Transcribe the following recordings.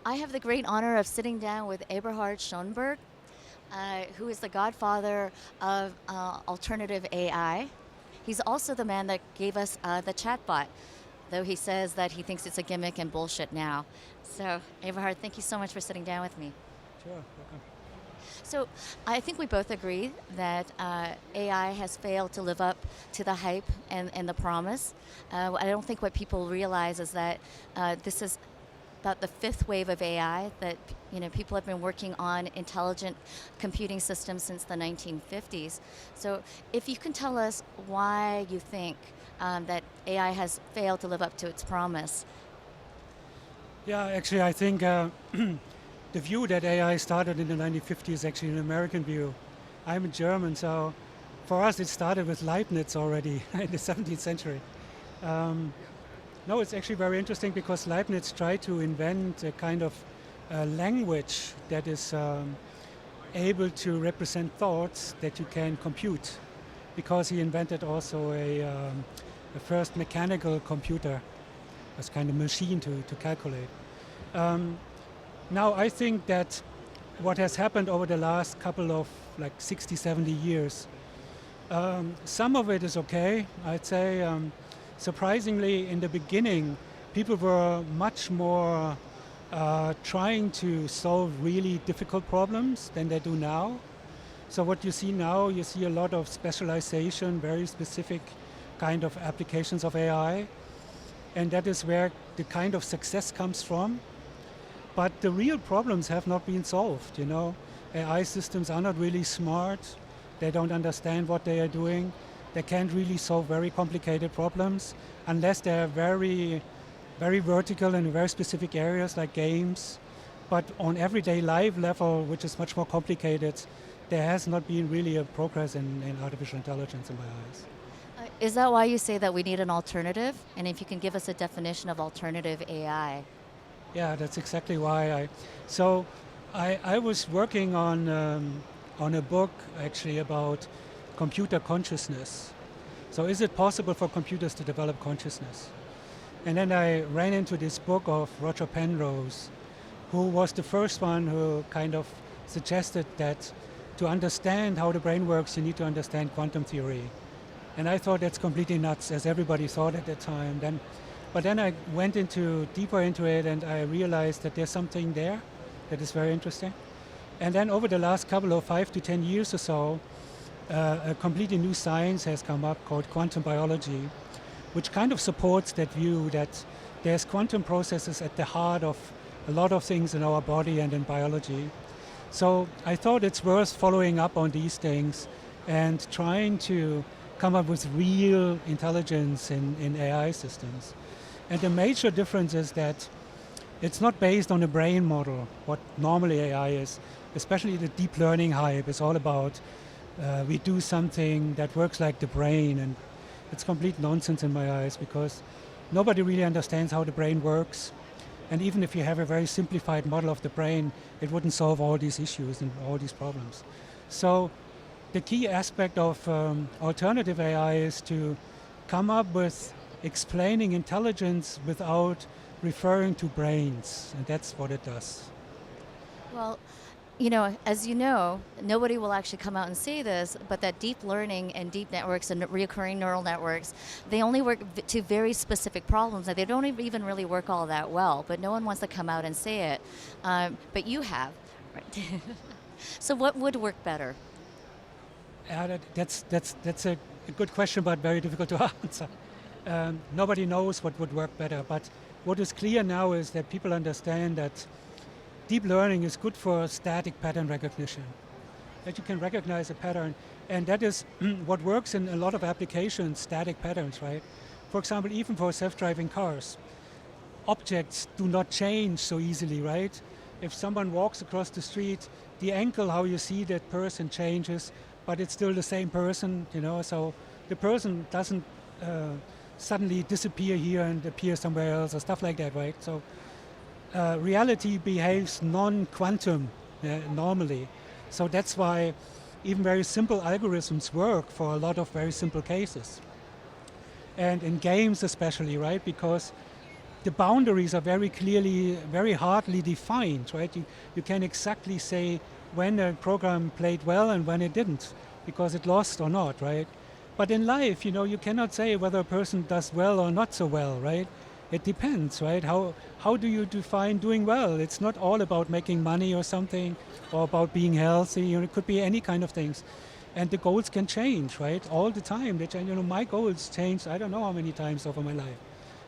I have the great honor of sitting down with Eberhard Schoeneburg, who is the godfather of alternative AI. He's also the man that gave us the chatbot, though he says that he thinks it's a gimmick and bullshit now. So, Eberhard, thank you so much for sitting down with me. Sure, welcome. So, I think we both agree that AI has failed to live up to the hype and the promise. I don't think what people realize is that this is about the fifth wave of AI, that people have been working on intelligent computing systems since the 1950s. So if you can tell us why you think that AI has failed to live up to its promise. Yeah, actually I think the view that AI started in the 1950s is actually an American view. I'm a German, so for us it started with Leibniz already in the 17th century. No, it's actually very interesting because Leibniz tried to invent a kind of language that is able to represent thoughts that you can compute, because he invented also a first mechanical computer, as kind of machine to calculate. Now I think that what has happened over the last couple of 60, 70 years, some of it is okay, I'd say. Surprisingly, in the beginning, people were much more trying to solve really difficult problems than they do now. So what you see now, you see a lot of specialization, very specific kind of applications of AI. And that is where the kind of success comes from. But the real problems have not been solved, AI systems are not really smart. They don't understand what they are doing. They can't really solve very complicated problems unless they're very, very vertical in very specific areas like games. But on everyday life level, which is much more complicated, there has not been really a progress in artificial intelligence in my eyes. Is that why you say that we need an alternative? And if you can give us a definition of alternative AI. Yeah, that's exactly why I was working on a book actually about computer consciousness. So is it possible for computers to develop consciousness? And then I ran into this book of Roger Penrose, who was the first one who kind of suggested that to understand how the brain works, you need to understand quantum theory. And I thought that's completely nuts, as everybody thought at that time. But then I went deeper into it, and I realized that there's something there that is very interesting. And then over the last couple of 5 to 10 years or so, a completely new science has come up called quantum biology, which kind of supports that view that there's quantum processes at the heart of a lot of things in our body and in biology. So I thought it's worth following up on these things and trying to come up with real intelligence in AI systems. And the major difference is that it's not based on a brain model, what normally AI is, especially the deep learning hype is all about we do something that works like the brain, and it's complete nonsense in my eyes because nobody really understands how the brain works. And even if you have a very simplified model of the brain, it wouldn't solve all these issues and all these problems. So the key aspect of alternative AI is to come up with explaining intelligence without referring to brains, and that's what it does. Well, as you know, nobody will actually come out and say this, but that deep learning and deep networks and recurring neural networks, they only work to very specific problems. They don't even really work all that well, but no one wants to come out and say it. But you have, right? So what would work better? That's a good question, but very difficult to answer. Nobody knows what would work better, but what is clear now is that people understand that deep learning is good for static pattern recognition, that you can recognize a pattern, and that is what works in a lot of applications, static patterns, right? For example, even for self-driving cars, objects do not change so easily, right? If someone walks across the street, the angle how you see that person changes, but it's still the same person, so the person doesn't suddenly disappear here and appear somewhere else or stuff like that, right? So reality behaves non-quantum normally. So that's why even very simple algorithms work for a lot of very simple cases. And in games especially, right? Because the boundaries are very clearly, very hardly defined, right? You can exactly say when a program played well and when it didn't, because it lost or not, right? But in life, you cannot say whether a person does well or not so well, right? It depends, right? How do you define doing well? It's not all about making money or something, or about being healthy. It could be any kind of things. And the goals can change, right? All the time. They change. My goals changed, I don't know how many times over my life.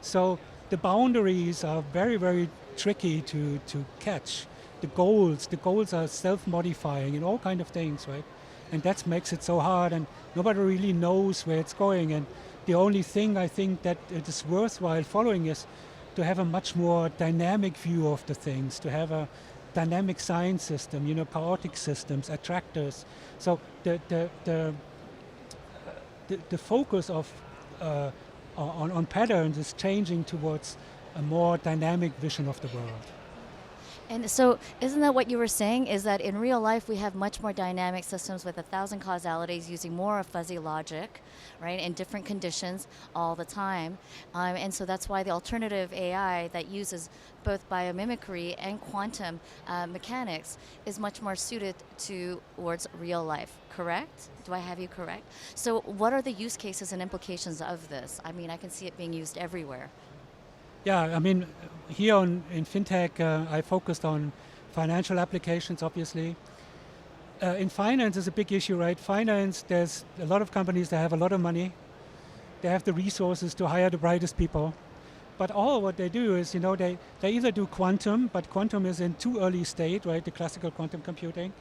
So the boundaries are very, very tricky to catch. The goals are self-modifying and all kind of things, right? And that makes it so hard, and nobody really knows where it's going. And the only thing I think that it is worthwhile following is to have a much more dynamic view of the things, to have a dynamic science system, chaotic systems, attractors. So the focus of on patterns is changing towards a more dynamic vision of the world. And so isn't that what you were saying, is that in real life we have much more dynamic systems with 1,000 causalities using more fuzzy logic, right, in different conditions all the time. And so that's why the alternative AI that uses both biomimicry and quantum mechanics is much more suited towards real life, correct? Do I have you correct? So what are the use cases and implications of this? I mean, I can see it being used everywhere. Yeah, I mean, here in FinTech, I focused on financial applications, obviously. In finance is a big issue, right? Finance, there's a lot of companies that have a lot of money. They have the resources to hire the brightest people. But all what they do is, they either do quantum, but quantum is in too early state, right? The classical quantum computing.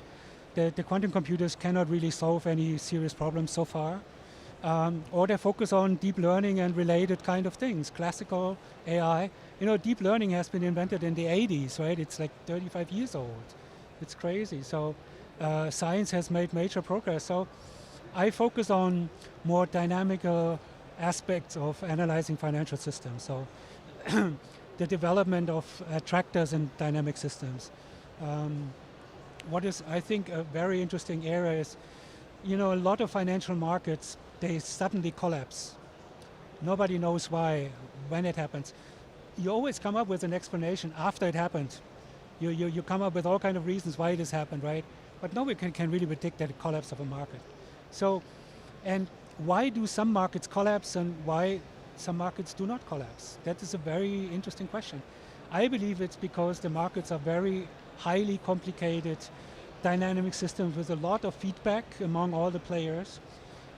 The quantum computers cannot really solve any serious problems so far. Or they focus on deep learning and related kind of things, classical AI. Deep learning has been invented in the 80s, right? It's like 35 years old. It's crazy. So science has made major progress. So I focus on more dynamical aspects of analyzing financial systems. So the development of attractors in dynamic systems. What is, I think, a very interesting area is, a lot of financial markets, they suddenly collapse. Nobody knows why, when it happens. You always come up with an explanation after it happened. You come up with all kind of reasons why it has happened, right? But nobody can really predict that collapse of a market. So, and why do some markets collapse and why some markets do not collapse? That is a very interesting question. I believe it's because the markets are very highly complicated dynamic systems with a lot of feedback among all the players.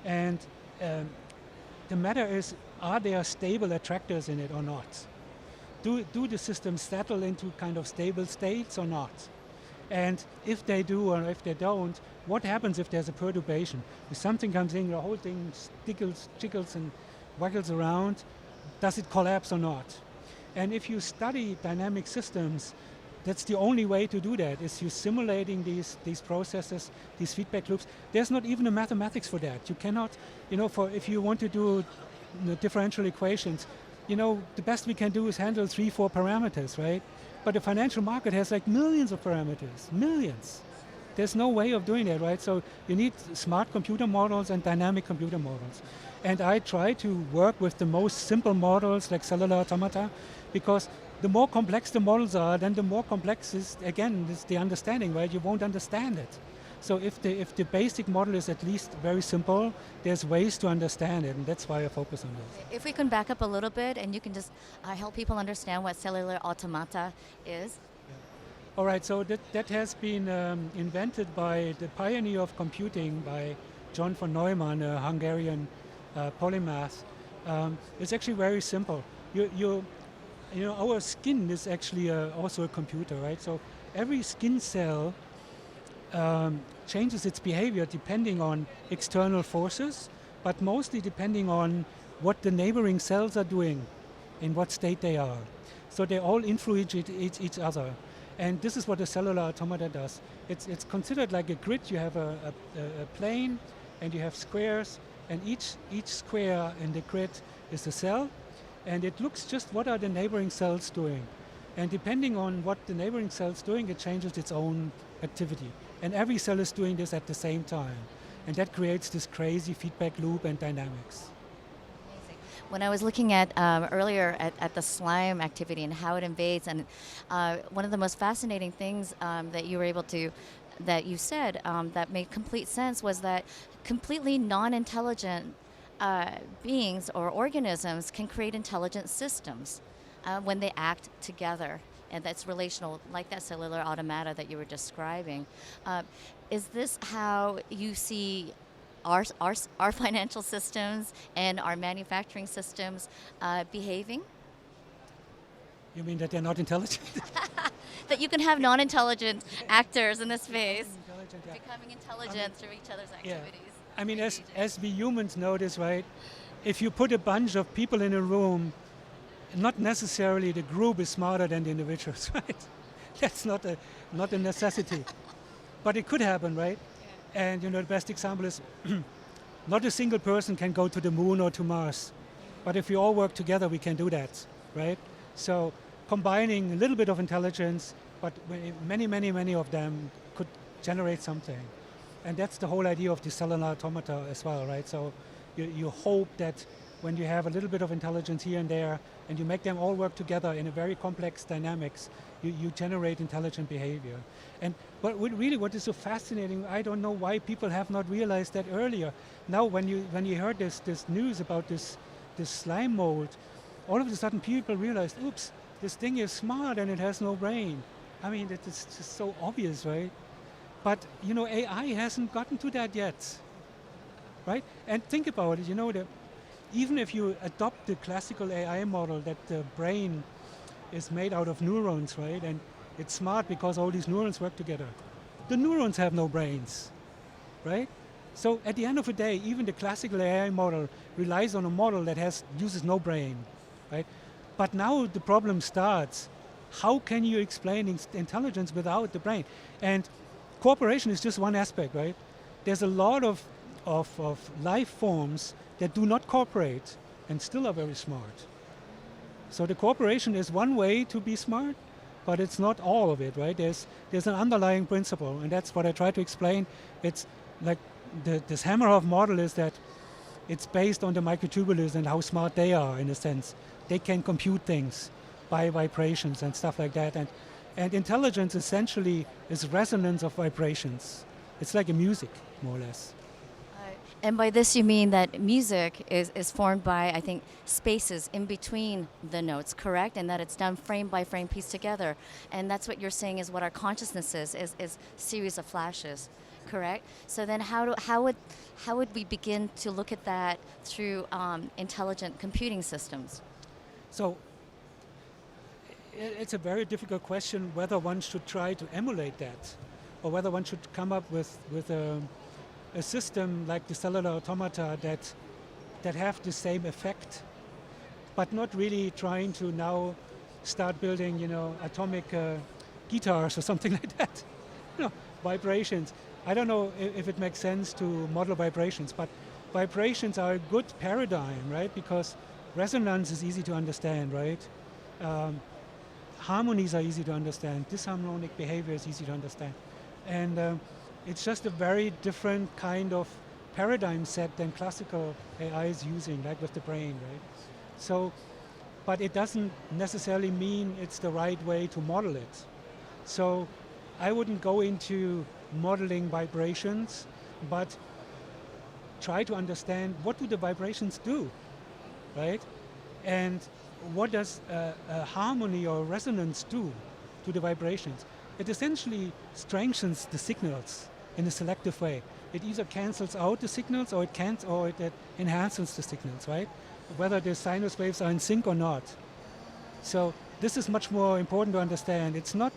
And the matter is, are there stable attractors in it or not? Do the systems settle into kind of stable states or not? And if they do or if they don't, what happens if there's a perturbation? If something comes in, the whole thing jiggles and waggles around, does it collapse or not? And if you study dynamic systems, that's the only way to do that, is you simulating these processes, these feedback loops. There's not even a mathematics for that. You cannot, if you want to do differential equations, the best we can do is handle 3-4 parameters, right? But the financial market has like millions of parameters, millions. There's no way of doing that, right? So you need smart computer models and dynamic computer models. And I try to work with the most simple models like cellular automata, because the more complex the models are, then the more complex is the understanding, right? You won't understand it. So if the basic model is at least very simple, there's ways to understand it, and that's why I focus on this. If we can back up a little bit and you can just help people understand what cellular automata is. Yeah. All right, so that has been invented by the pioneer of computing, by John von Neumann, a Hungarian polymath. It's actually very simple. Our skin is actually also a computer, right? So every skin cell changes its behavior depending on external forces, but mostly depending on what the neighboring cells are doing, in what state they are. So they all influence each other. And this is what a cellular automata does. It's considered like a grid. You have a plane and you have squares, and each square in the grid is a cell, and it looks just what are the neighboring cells doing. And depending on what the neighboring cell is doing, it changes its own activity. And every cell is doing this at the same time. And that creates this crazy feedback loop and dynamics. Amazing. When I was looking at earlier at the slime activity and how it invades, and one of the most fascinating things that you were able to, that you said that made complete sense was that completely non-intelligent beings or organisms can create intelligent systems when they act together. And that's relational, like that cellular automata that you were describing. Is this how you see our financial systems and our manufacturing systems behaving? You mean that they're not intelligent? That you can have non-intelligent actors in this space Yeah. becoming intelligent through each other's Yeah. activities. I mean, as we humans notice, right? If you put a bunch of people in a room, not necessarily the group is smarter than the individuals, right? That's not a necessity, but it could happen, right? And the best example is not a single person can go to the moon or to Mars, but if we all work together, we can do that, right? So combining a little bit of intelligence, but many of them could generate something. And that's the whole idea of the cellular automata as well, right? So you hope that when you have a little bit of intelligence here and there, and you make them all work together in a very complex dynamics, you generate intelligent behavior. But really what is so fascinating, I don't know why people have not realized that earlier. Now when you heard this news about this slime mold, all of a sudden people realized, oops, this thing is smart and it has no brain. I mean, it's just so obvious, right? But AI hasn't gotten to that yet, right? And think about it, even if you adopt the classical AI model that the brain is made out of neurons, right? And it's smart because all these neurons work together. The neurons have no brains, right? So at the end of the day, even the classical AI model relies on a model that uses no brain, right? But now the problem starts. How can you explain intelligence without the brain? And cooperation is just one aspect, right? There's a lot of life forms that do not cooperate and still are very smart. So the cooperation is one way to be smart, but it's not all of it, right? There's an underlying principle, and that's what I try to explain. It's like this Hamerhoff model is that it's based on the microtubules and how smart they are, in a sense. They can compute things by vibrations and stuff like that. And intelligence essentially is resonance of vibrations. It's like a music, more or less. And by this you mean that music is formed by, I think, spaces in between the notes, correct? And that it's done frame by frame, pieced together. And that's what you're saying is what our consciousness is series of flashes, correct? So then how would we begin to look at that through intelligent computing systems? So it's a very difficult question whether one should try to emulate that or whether one should come up with a system like the cellular automata that have the same effect, but not really trying to now start building, atomic guitars or something like that. Vibrations. I don't know if it makes sense to model vibrations, but vibrations are a good paradigm, right? Because resonance is easy to understand, right? Harmonies are easy to understand. Disharmonic behavior is easy to understand. And it's just a very different kind of paradigm set than classical AI is using, like with the brain, right? So, but it doesn't necessarily mean it's the right way to model it. So I wouldn't go into modeling vibrations, but try to understand what do the vibrations do, right? And what does a harmony or resonance do to the vibrations? It essentially strengthens the signals in a selective way. It either cancels out the signals or it enhances the signals, right? Whether the sinus waves are in sync or not. So this is much more important to understand. It's not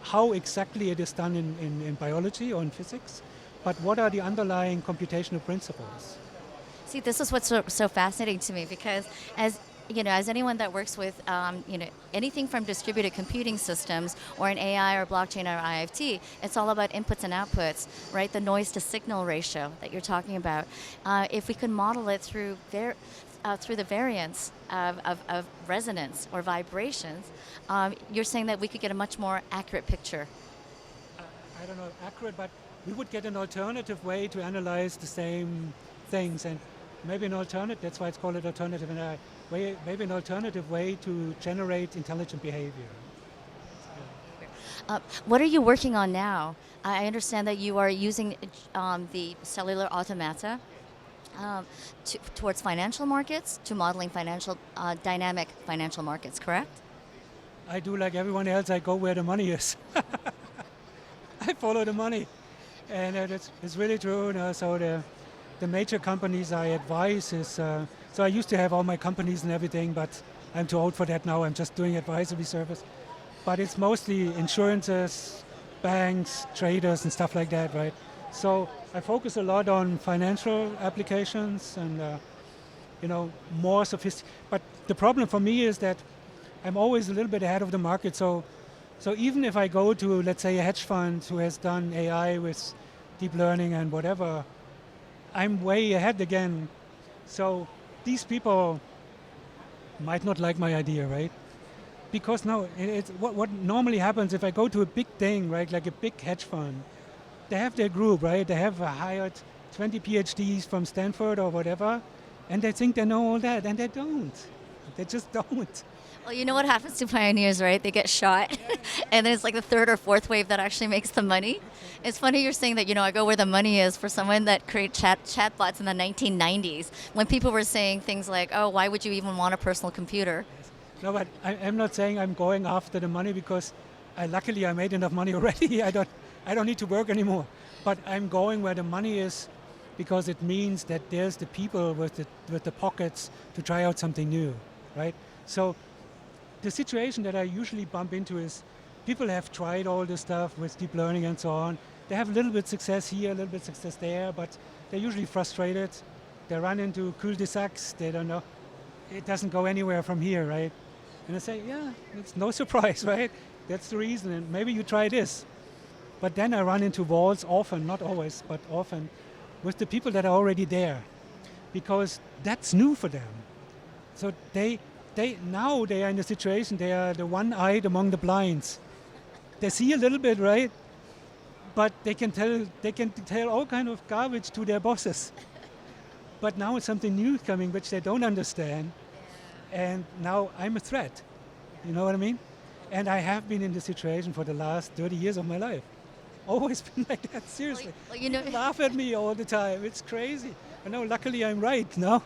how exactly it is done in biology or in physics, but what are the underlying computational principles. See, this is what's so fascinating to me because as anyone that works with anything from distributed computing systems or an AI or blockchain or IFT, it's all about inputs and outputs, right? The noise to signal ratio that you're talking about. If we could model it through the variance of resonance or vibrations, you're saying that we could get a much more accurate picture. I don't know, accurate, but we would get an alternative way to analyze the same things. And maybe an alternative, that's why it's called an alternative AI, maybe an alternative way to generate intelligent behavior. What are you working on now? I understand that you are using the cellular automata towards financial markets, to modeling dynamic financial markets, correct? I do like everyone else, I go where the money is. I follow the money. And it's really true. So the major companies I advise is, so I used to have all my companies and everything, but I'm too old for that now. I'm just doing advisory service. But it's mostly insurances, banks, traders and stuff like that, right? So I focus a lot on financial applications and more sophisticated. But the problem for me is that I'm always a little bit ahead of the market. So even if I go to, let's say, a hedge fund who has done AI with deep learning and whatever, I'm way ahead again. So these people might not like my idea, right? Because no, what normally happens if I go to a big thing, right, like a big hedge fund, they have their group, right? They have hired 20 PhDs from Stanford or whatever, and they think they know all that, and they don't. They just don't. Well, you know what happens to pioneers, right? They get shot, and then it's like the third or fourth wave that actually makes the money. It's funny you're saying that, I go where the money is for someone that created chatbots in the 1990s, when people were saying things like, oh, why would you even want a personal computer? No, but I'm not saying I'm going after the money because luckily I made enough money already. I don't need to work anymore. But I'm going where the money is because it means that there's the people with the pockets to try out something new, right? So the situation that I usually bump into is people have tried all this stuff with deep learning and so on. They have a little bit success here, a little bit success there, but they're usually frustrated. They run into cul-de-sacs. They don't know. It doesn't go anywhere from here, right? And I say, yeah, it's no surprise, right? That's the reason, and maybe you try this. But then I run into walls often, not always, but often, with the people that are already there, because that's new for them. So now they are in a situation, they are the one-eyed among the blinds. They see a little bit, right? But they can tell all kind of garbage to their bosses. But now it's something new coming which they don't understand. And now I'm a threat. You know what I mean? And I have been in this situation for the last 30 years of my life. Always been like that, seriously. Well, They laugh at me all the time. It's crazy. I know, luckily I'm right now,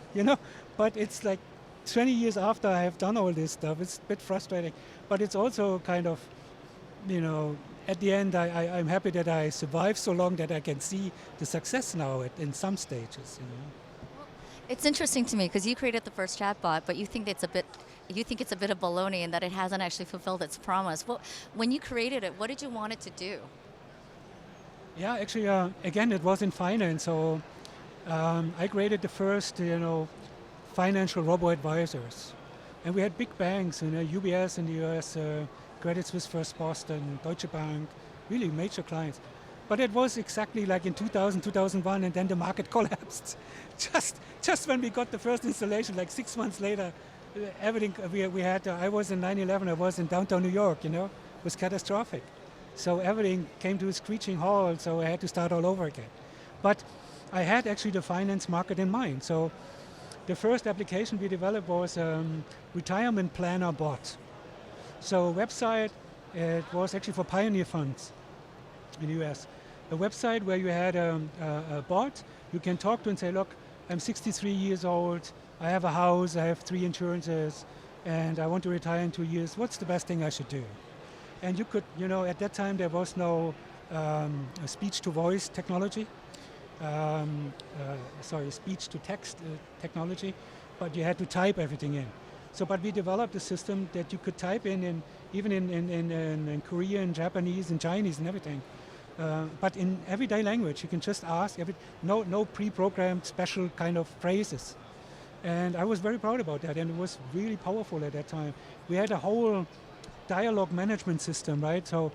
but it's like 20 years after I have done all this stuff. It's a bit frustrating. But it's also kind of, at the end I'm happy that I survived so long that I can see the success now in some stages. It's interesting to me because you created the first chatbot, but you think it's a bit of baloney and that it hasn't actually fulfilled its promise. Well, when you created it, what did you want it to do? Yeah, actually, again, it was in finance. So I created the first, financial robo-advisors. And we had big banks, UBS in the US, Credit Suisse First Boston, Deutsche Bank, really major clients. But it was exactly like in 2000, 2001, and then the market collapsed. Just when we got the first installation, like 6 months later, everything we had, I was in 9/11, I was in downtown New York, it was catastrophic. So everything came to a screeching halt, so I had to start all over again. But I had actually the finance market in mind. So the first application we developed was retirement planner bot. So website, it was actually for pioneer funds in the US. A website where you had a bot you can talk to and say, look, I'm 63 years old, I have a house, I have 3 insurances, and I want to retire in 2 years. What's the best thing I should do? And you could, at that time there was no speech-to-voice technology, speech-to-text technology, but you had to type everything in. So, but we developed a system that you could type in even in Korean, Japanese, and Chinese and everything. But in everyday language, you can just ask, no pre-programmed special kind of phrases. And I was very proud about that, and it was really powerful at that time. We had a whole dialogue management system, right? So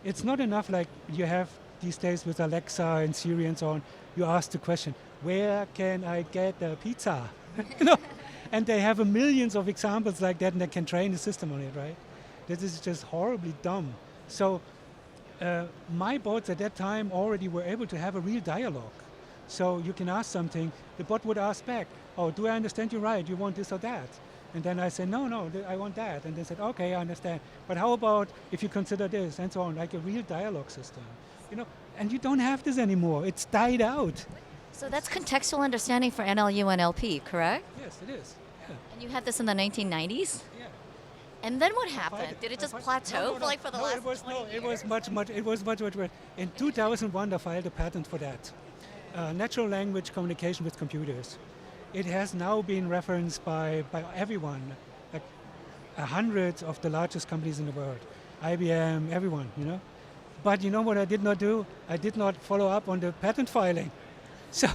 it's not enough like you have these days with Alexa and Siri and so on. You ask the question, where can I get a pizza? And they have millions of examples like that, and they can train the system on it, right? This is just horribly dumb. So my bots at that time already were able to have a real dialogue. So you can ask something, the bot would ask back, oh, do I understand you right? You want this or that? And then I say, no, I want that. And they said, okay, I understand. But how about if you consider this, and so on, like a real dialogue system. And you don't have this anymore. It's died out. So that's contextual understanding for NLU and LP, correct? Yes, it is. Yeah. And you had this in the 1990s? Yeah. And then what happened? Did it just plateau for the last 20 years? It was much. In 2001, I filed a patent for that. Natural language communication with computers. It has now been referenced by everyone, like hundreds of the largest companies in the world, IBM, everyone, But you know what I did not do? I did not follow up on the patent filing. So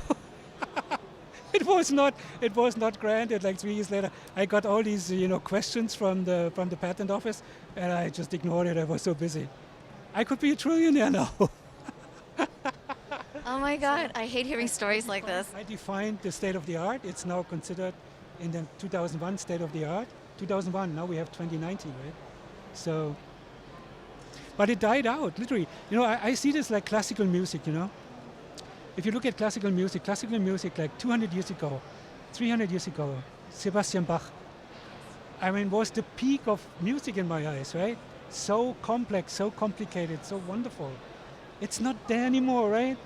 it was not granted. Like 3 years later, I got all these questions from the patent office, and I just ignored it. I was so busy. I could be a trillionaire now. Oh my God, I hate hearing stories like this. I defined the state of the art. It's now considered in the 2001 state of the art. 2001, now we have 2019, right? So, but it died out, literally. I see this like classical music, If you look at classical music like 200 years ago, 300 years ago, Sebastian Bach, was the peak of music in my eyes, right? So complex, so complicated, so wonderful. It's not there anymore, right?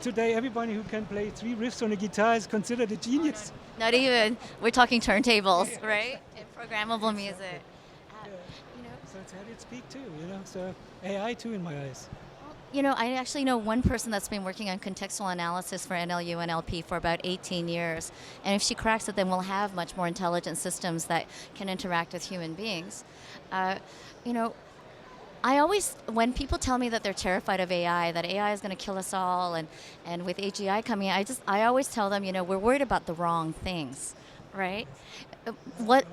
Today, everybody who can play 3 riffs on a guitar is considered a genius. Not even. We're talking turntables, right? And programmable music. So it's at its peak too, So AI too in my eyes. I actually know one person that's been working on contextual analysis for NLU and LP for about 18 years. And if she cracks it, then we'll have much more intelligent systems that can interact with human beings. I always, when people tell me that they're terrified of AI, that AI is going to kill us all, and with AGI coming, I always tell them, we're worried about the wrong things, right? What?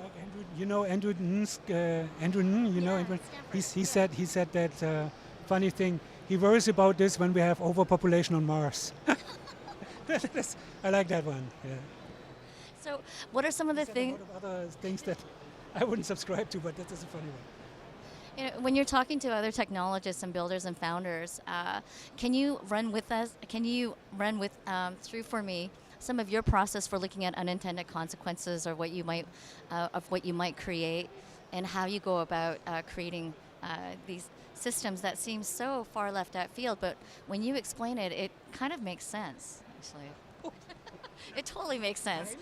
Andrew Ng, he said that funny thing. He worries about this when we have overpopulation on Mars. I like that one. Yeah. So, what are some of the things? A lot of other things that I wouldn't subscribe to, but that is a funny one. When you're talking to other technologists and builders and founders, can you run through for me some of your process for looking at unintended consequences or what you might create, and how you go about creating these systems that seem so far left out field, but when you explain it, it kind of makes sense, actually. It totally makes sense.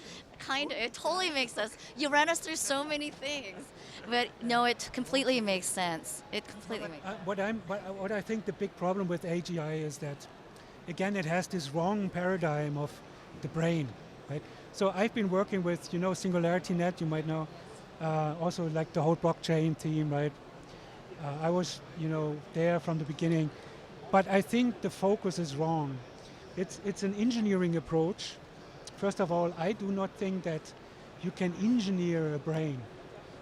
It totally makes sense. You ran us through so many things, but no, it completely makes sense. It completely makes sense. What I think the big problem with AGI is that, again, it has this wrong paradigm of the brain, right? So I've been working with, SingularityNet, you might know, also like the whole blockchain team, right? I was, there from the beginning, but I think the focus is wrong. It's an engineering approach. First of all, I do not think that you can engineer a brain.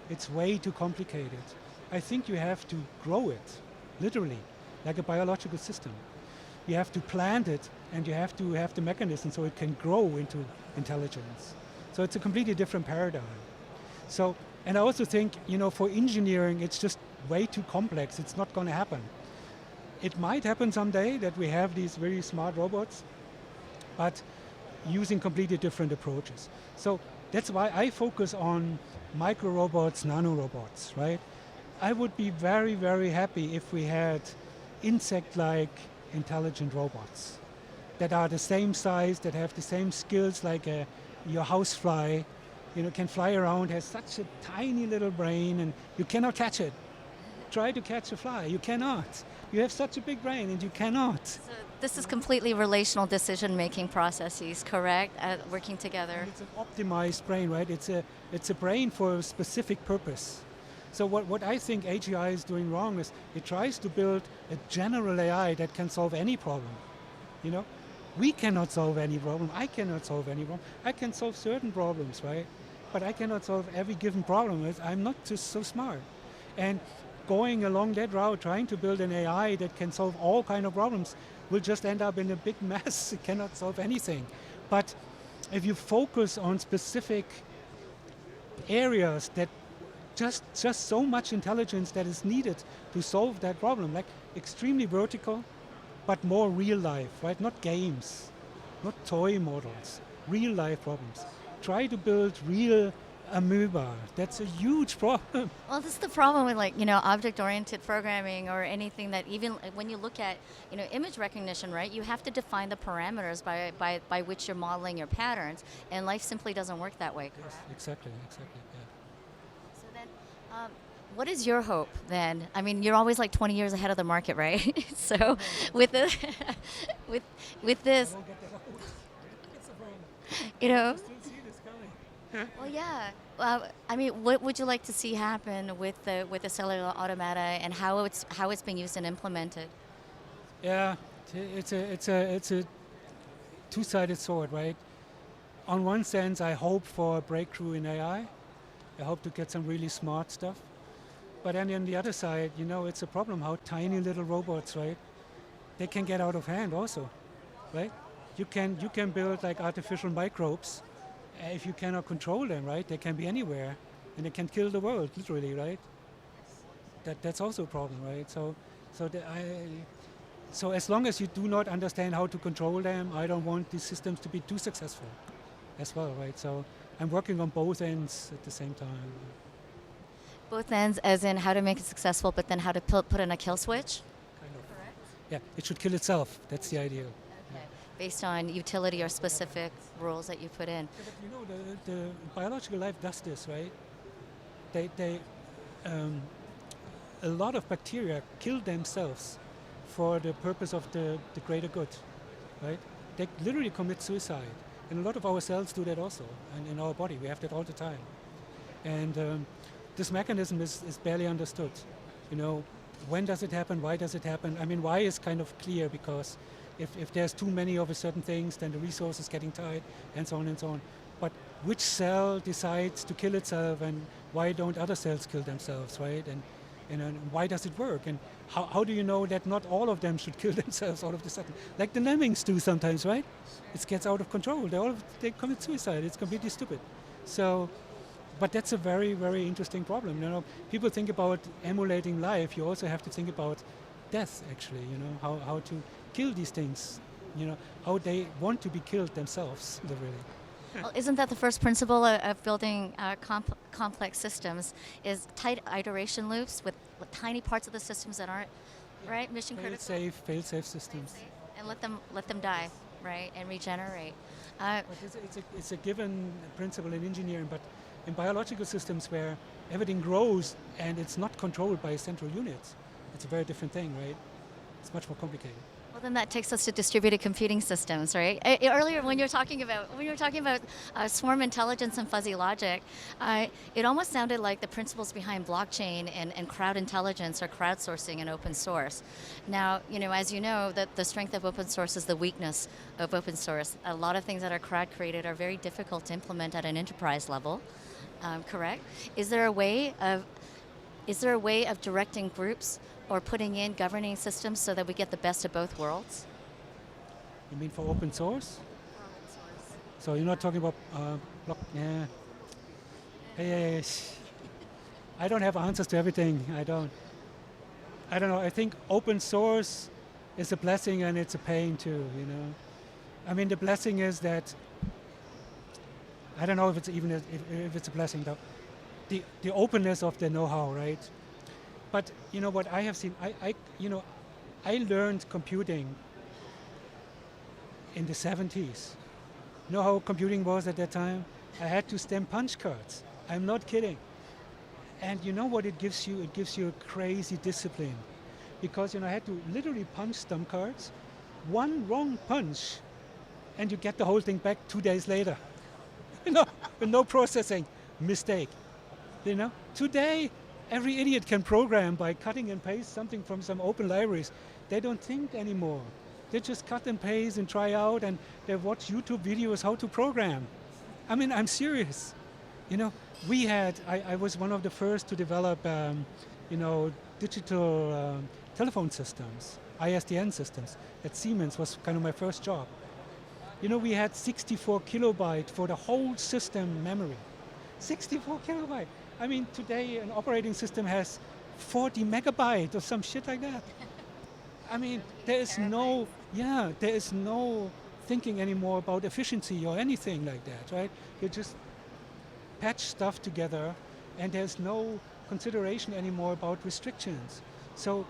It's way too complicated. I think you have to grow it, literally, like a biological system. You have to plant it, and you have to have the mechanism so it can grow into intelligence. So it's a completely different paradigm. So, and I also think, for engineering, it's just way too complex. It's not going to happen. It might happen someday that we have these very smart robots, but using completely different approaches. So that's why I focus on micro robots, nano robots, right? I would be very, very happy if we had insect-like intelligent robots that are the same size, that have the same skills like your housefly, can fly around, has such a tiny little brain, and you cannot catch it. Try to catch a fly, you cannot. You have such a big brain and you cannot. So this is completely relational decision-making processes, correct? Working together. And it's an optimized brain, right? It's a brain for a specific purpose. So what I think AGI is doing wrong is it tries to build a general AI that can solve any problem. We cannot solve any problem. I cannot solve any problem. I can solve certain problems, right? But I cannot solve every given problem. I'm not just so smart. And going along that route, trying to build an AI that can solve all kind of problems, will just end up in a big mess. It cannot solve anything. But if you focus on specific areas that just so much intelligence that is needed to solve that problem, like extremely vertical, but more real life, right? Not games. not toy models, real life problems. Try to build real amoeba. That's a huge problem. Well, this is the problem with object-oriented programming or anything that even when you look at image recognition, right? You have to define the parameters by which you're modeling your patterns, and life simply doesn't work that way. Yes, exactly, yeah. So then, what is your hope then? I mean, you're always like 20 years ahead of the market, right? So with the, with this, I won't get that out. It's a problem. you know. Still see this coming. Well, yeah. I mean, what would you like to see happen with the cellular automata and how it's being used and implemented? Yeah, it's a two-sided sword, right? On one sense, I hope for a breakthrough in AI. I hope to get some really smart stuff. But then on the other side, it's a problem how tiny little robots, right? They can get out of hand also, right? You can build like artificial microbes. If you cannot control them, right? They can be anywhere, and they can kill the world, literally, right? That's also a problem, right? So as long as you do not understand how to control them, I don't want these systems to be too successful, as well, right? So I'm working on both ends at the same time. Both ends, as in how to make it successful, but then how to put in a kill switch. Kind of. Correct. Yeah, it should kill itself. That's the idea. Okay. Based on utility or specific rules that you put in. Yeah, but the biological life does this, right? A lot of bacteria kill themselves for the purpose of the greater good, right? They literally commit suicide. And a lot of our cells do that also, and in our body. We have that all the time. And this mechanism is barely understood. When does it happen? Why does it happen? I mean, why is kind of clear, because if there's too many of a certain things, then the resource is getting tight, and so on and so on. But which cell decides to kill itself, and why don't other cells kill themselves, right? And why does it work? And how do you know that not all of them should kill themselves all of a sudden? Like the lemmings do sometimes, right? It gets out of control. They commit suicide. It's completely stupid. So, but that's a very, very interesting problem. People think about emulating life. You also have to think about death, actually. How to kill these things. How they want to be killed themselves, literally. Well, isn't that the first principle of building complex systems? Is tight iteration loops with tiny parts of the systems that aren't right mission critical. Fail-safe systems. And let them die, right, and regenerate. But it's a given principle in engineering, but in biological systems where everything grows and it's not controlled by a central unit, it's a very different thing, right? It's much more complicated. Well, then that takes us to distributed computing systems, right? Earlier, when you were talking about swarm intelligence and fuzzy logic, it almost sounded like the principles behind blockchain and crowd intelligence or crowdsourcing and open source. Now, as you know, that the strength of open source is the weakness of open source. A lot of things that are crowd created are very difficult to implement at an enterprise level. Correct? Is there a way of directing groups or putting in governing systems so that we get the best of both worlds? You mean for open source? Open source. So you're not talking about yeah. Hey. I don't have answers to everything. I don't know. I think open source is a blessing and it's a pain too. I mean, the blessing is that I don't know if it's a blessing though. The openness of the know-how, right? But what I have seen, I learned computing in the 70s. You know how computing was at that time? I had to stamp punch cards. I'm not kidding. And you know what it gives you? It gives you a crazy discipline. Because I had to literally punch stamp cards, one wrong punch, and you get the whole thing back 2 days later. With no processing, mistake. Today, every idiot can program by cutting and paste something from some open libraries. They don't think anymore. They just cut and paste and try out, and they watch YouTube videos how to program. I mean, I'm serious. I was one of the first to develop, digital telephone systems, ISDN systems. At Siemens was kind of my first job. We had 64 kilobyte for the whole system memory. 64 kilobyte. I mean, today an operating system has 40 megabyte or some shit like that. I mean, there is no thinking anymore about efficiency or anything like that, right? You just patch stuff together, and there's no consideration anymore about restrictions. So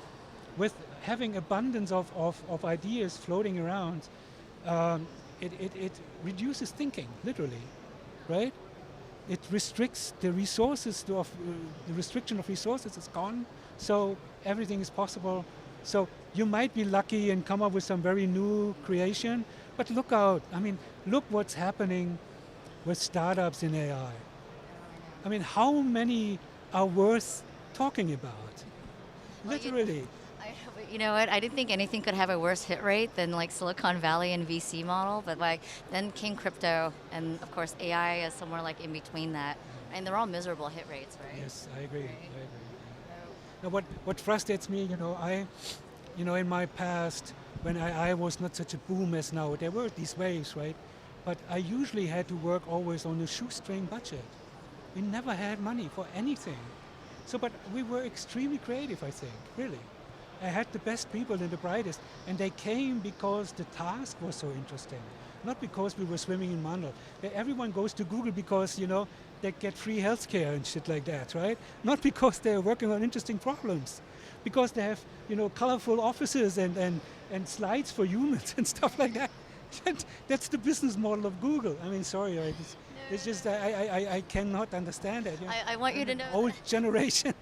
with having abundance of ideas floating around, it reduces thinking, literally, right? It restricts the resources, the restriction of resources is gone, so everything is possible. So you might be lucky and come up with some very new creation, but look out. I mean, look what's happening with startups in AI. I mean, how many are worth talking about? Well, Literally. You know what? I didn't think anything could have a worse hit rate than like Silicon Valley and VC model, but like then came crypto, and of course AI is somewhere like in between that, and they're all miserable hit rates, right? Yes, I agree. Right. I agree. Now, what frustrates me, in my past, when I was not such a boom as now, there were these waves, right? But I usually had to work always on a shoestring budget. We never had money for anything. So, but we were extremely creative, I think, really. I had the best people and the brightest, and they came because the task was so interesting, not because we were swimming in money. Everyone goes to Google because, they get free healthcare and shit like that, right? Not because they're working on interesting problems, because they have, colorful offices and slides for humans and stuff like that. That's the business model of Google. I mean, sorry, it's just I cannot understand it. I want you to know. Old generation.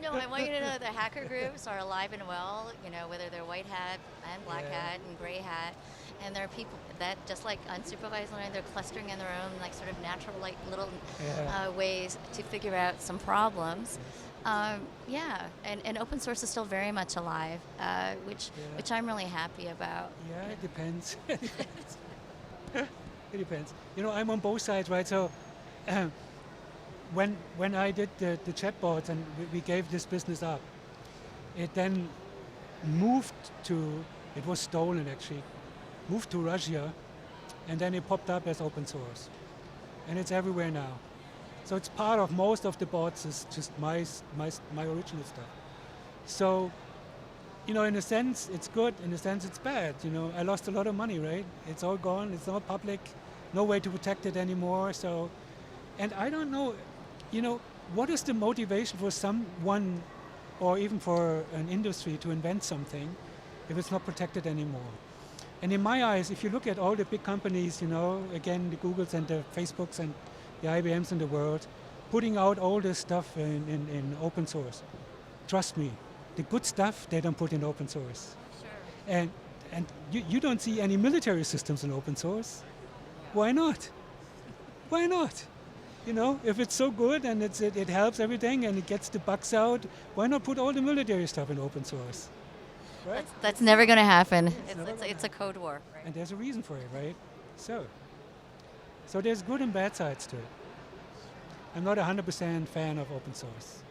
No, I want you to know the hacker groups are alive and well, whether they're white hat and black hat and gray hat. And there are people that just like unsupervised learning, they're clustering in their own like sort of natural like little ways to figure out some problems. And open source is still very much alive, which I'm really happy about. Yeah, it depends. It depends. I'm on both sides, right? So when I did the chatbots and we gave this business up, it then moved it was stolen actually, moved to Russia, and then it popped up as open source. And it's everywhere now. So it's part of most of the bots is just my original stuff. So, in a sense it's good, in a sense it's bad. I lost a lot of money, right? It's all gone, it's not public, no way to protect it anymore. So, and I don't know, what is the motivation for someone or even for an industry to invent something if it's not protected anymore? And in my eyes, if you look at all the big companies, again, the Googles and the Facebooks and the IBMs in the world, putting out all this stuff in open source. Trust me, the good stuff, they don't put in open source. Sure. And you don't see any military systems in open source. Why not? Why not? If it's so good and it helps everything and it gets the bugs out, why not put all the military stuff in open source? Right? That's never going to happen. It's a code war. Right? And there's a reason for it, right? So there's good and bad sides to it. I'm not 100% fan of open source.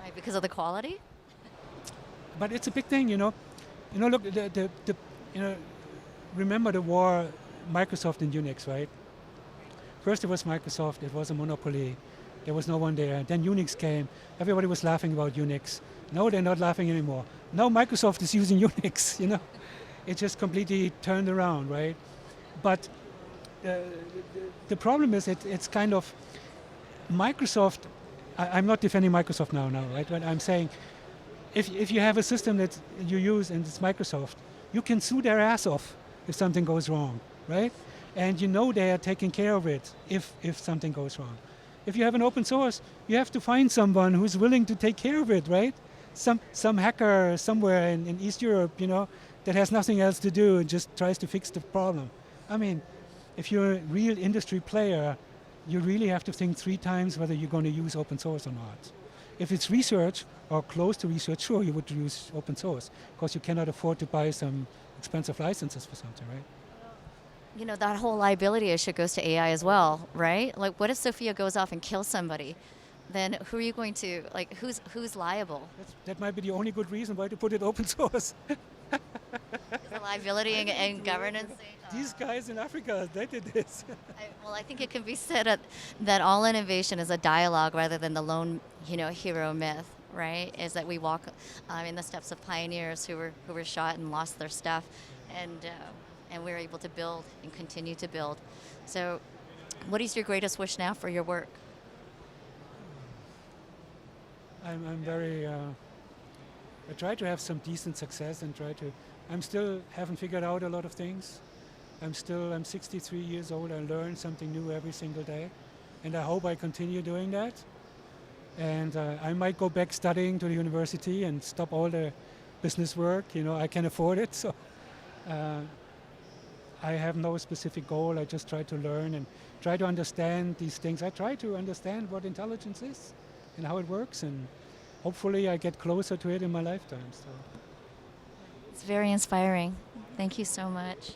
Right, because of the quality? But it's a big thing, Look, remember the war, Microsoft and Unix, right? First it was Microsoft, it was a monopoly. There was no one there. Then Unix came. Everybody was laughing about Unix. No, they're not laughing anymore. Now Microsoft is using Unix, It just completely turned around, right? But the problem is it's kind of Microsoft. I'm not defending Microsoft now, right? But I'm saying if you have a system that you use and it's Microsoft, you can sue their ass off if something goes wrong, right? And they are taking care of it if something goes wrong. If you have an open source, you have to find someone who's willing to take care of it, right? Some hacker somewhere in East Europe, that has nothing else to do and just tries to fix the problem. I mean, if you're a real industry player, you really have to think 3 times whether you're going to use open source or not. If it's research or close to research, sure, you would use open source because you cannot afford to buy some expensive licenses for something, right? That whole liability issue goes to AI as well, right? Like, what if Sophia goes off and kills somebody? Then who are you going to, who's liable? That might be the only good reason why to put it open source. The liability and governance. These guys in Africa, they did this. I think it can be said that all innovation is a dialogue rather than the lone, hero myth, right? Is that we walk in the steps of pioneers who were shot and lost their stuff, and we're able to build and continue to build. So what is your greatest wish now for your work? I'm very, I try to have some decent success and I'm still haven't figured out a lot of things. I'm 63 years old. I learn something new every single day. And I hope I continue doing that. And I might go back studying to the university and stop all the business work. I can afford it. So I have no specific goal. I just try to learn and try to understand these things. I try to understand what intelligence is and how it works. And hopefully I get closer to it in my lifetime. So. It's very inspiring. Thank you so much.